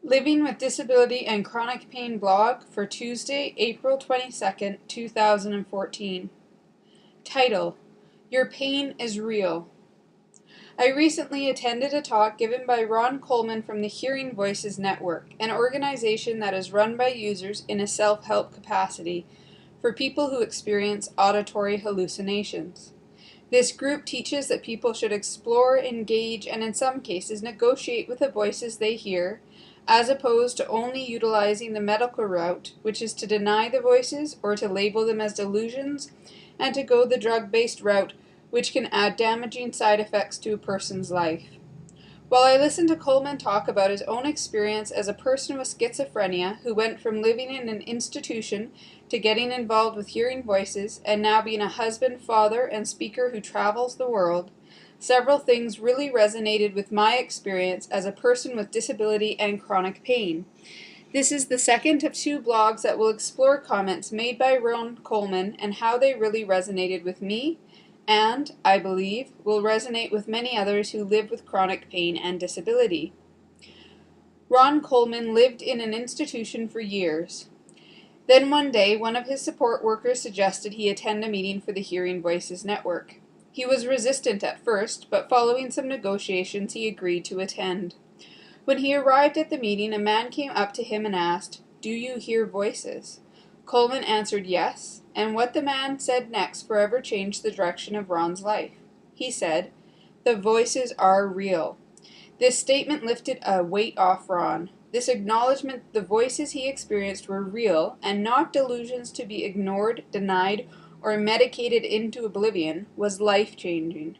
Living with Disability and Chronic Pain blog for Tuesday, April 22nd, 2014. Title: Your Pain is Real. I recently attended a talk given by Ron Coleman from the Hearing Voices Network, an organization that is run by users in a self-help capacity for people who experience auditory hallucinations. This group teaches that people should explore, engage, and in some cases negotiate with the voices they hear, as opposed to only utilizing the medical route, which is to deny the voices or to label them as delusions, and to go the drug-based route, which can add damaging side effects to a person's life. While I listened to Coleman talk about his own experience as a person with schizophrenia who went from living in an institution to getting involved with hearing voices and now being a husband, father, and speaker who travels the world, several things really resonated with my experience as a person with disability and chronic pain. This is the second of two blogs that will explore comments made by Ron Coleman and how they really resonated with me, and, I believe, will resonate with many others who live with chronic pain and disability. Ron Coleman lived in an institution for years. Then one day, one of his support workers suggested he attend a meeting for the Hearing Voices Network. He was resistant at first, but following some negotiations he agreed to attend. When he arrived at the meeting, a man came up to him and asked, "Do you hear voices?" Coleman answered yes, and what the man said next forever changed the direction of Ron's life. He said, "The voices are real." This statement lifted a weight off Ron. This acknowledgement the voices he experienced were real and not delusions to be ignored, denied, or medicated into oblivion was life-changing.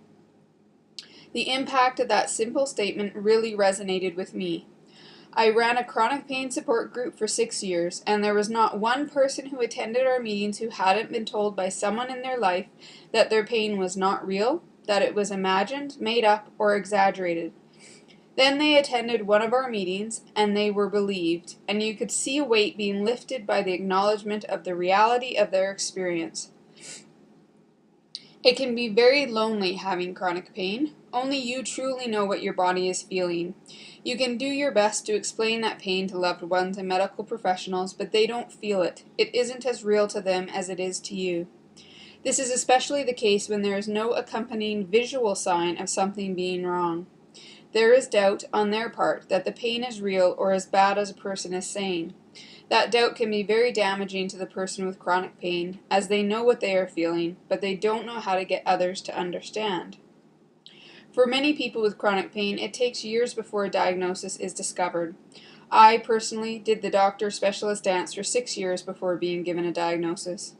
The impact of that simple statement really resonated with me. I ran a chronic pain support group for 6 years, and there was not one person who attended our meetings who hadn't been told by someone in their life that their pain was not real, that it was imagined, made up, or exaggerated. Then they attended one of our meetings, and they were believed, and you could see a weight being lifted by the acknowledgement of the reality of their experience. It can be very lonely having chronic pain. Only you truly know what your body is feeling. You can do your best to explain that pain to loved ones and medical professionals, but they don't feel it. It isn't as real to them as it is to you. This is especially the case when there is no accompanying visual sign of something being wrong. There is doubt on their part that the pain is real or as bad as a person is saying. That doubt can be very damaging to the person with chronic pain, as they know what they are feeling, but they don't know how to get others to understand. For many people with chronic pain, it takes years before a diagnosis is discovered. I, personally, did the doctor-specialist dance for 6 years before being given a diagnosis.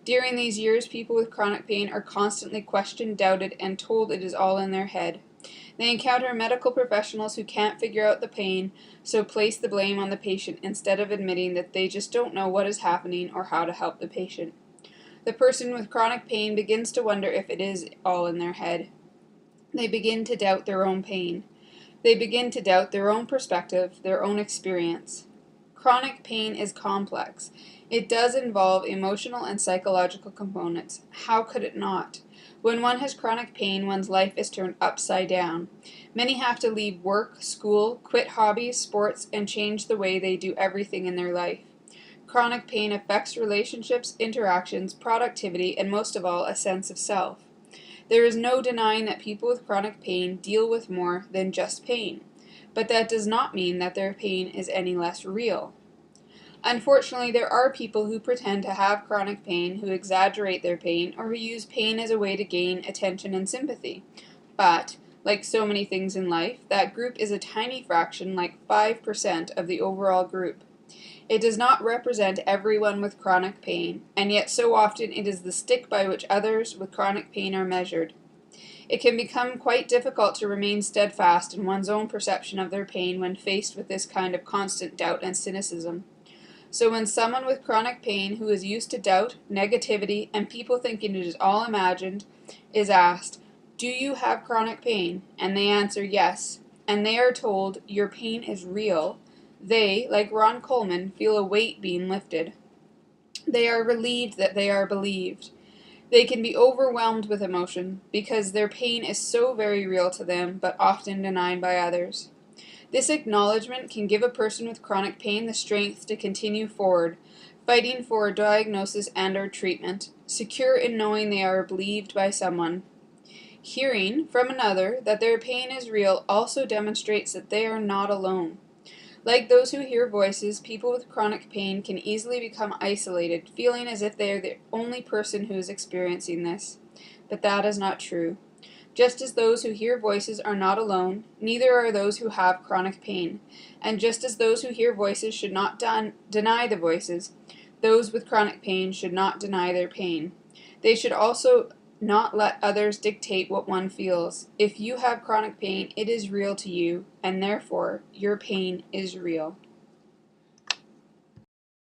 During these years, people with chronic pain are constantly questioned, doubted, and told it is all in their head. They encounter medical professionals who can't figure out the pain, so place the blame on the patient instead of admitting that they just don't know what is happening or how to help the patient. The person with chronic pain begins to wonder if it is all in their head. They begin to doubt their own pain. They begin to doubt their own perspective, their own experience. Chronic pain is complex. It does involve emotional and psychological components. How could it not? When one has chronic pain, one's life is turned upside down. Many have to leave work, school, quit hobbies, sports, and change the way they do everything in their life. Chronic pain affects relationships, interactions, productivity, and most of all, a sense of self. There is no denying that people with chronic pain deal with more than just pain, but that does not mean that their pain is any less real. Unfortunately, there are people who pretend to have chronic pain, who exaggerate their pain, or who use pain as a way to gain attention and sympathy. But, like so many things in life, that group is a tiny fraction, like 5% of the overall group. It does not represent everyone with chronic pain, and yet so often it is the stick by which others with chronic pain are measured. It can become quite difficult to remain steadfast in one's own perception of their pain when faced with this kind of constant doubt and cynicism. So when someone with chronic pain who is used to doubt, negativity, and people thinking it is all imagined, is asked, "Do you have chronic pain?" and they answer yes, and they are told, "Your pain is real," they, like Ron Coleman, feel a weight being lifted. They are relieved that they are believed. They can be overwhelmed with emotion because their pain is so very real to them, but often denied by others. This acknowledgement can give a person with chronic pain the strength to continue forward, fighting for a diagnosis and/or treatment, secure in knowing they are believed by someone. Hearing from another that their pain is real also demonstrates that they are not alone. Like those who hear voices, people with chronic pain can easily become isolated, feeling as if they are the only person who is experiencing this. But that is not true. Just as those who hear voices are not alone, neither are those who have chronic pain. And just as those who hear voices should not deny the voices, those with chronic pain should not deny their pain. They should also not let others dictate what one feels. If you have chronic pain, it is real to you, and therefore your pain is real.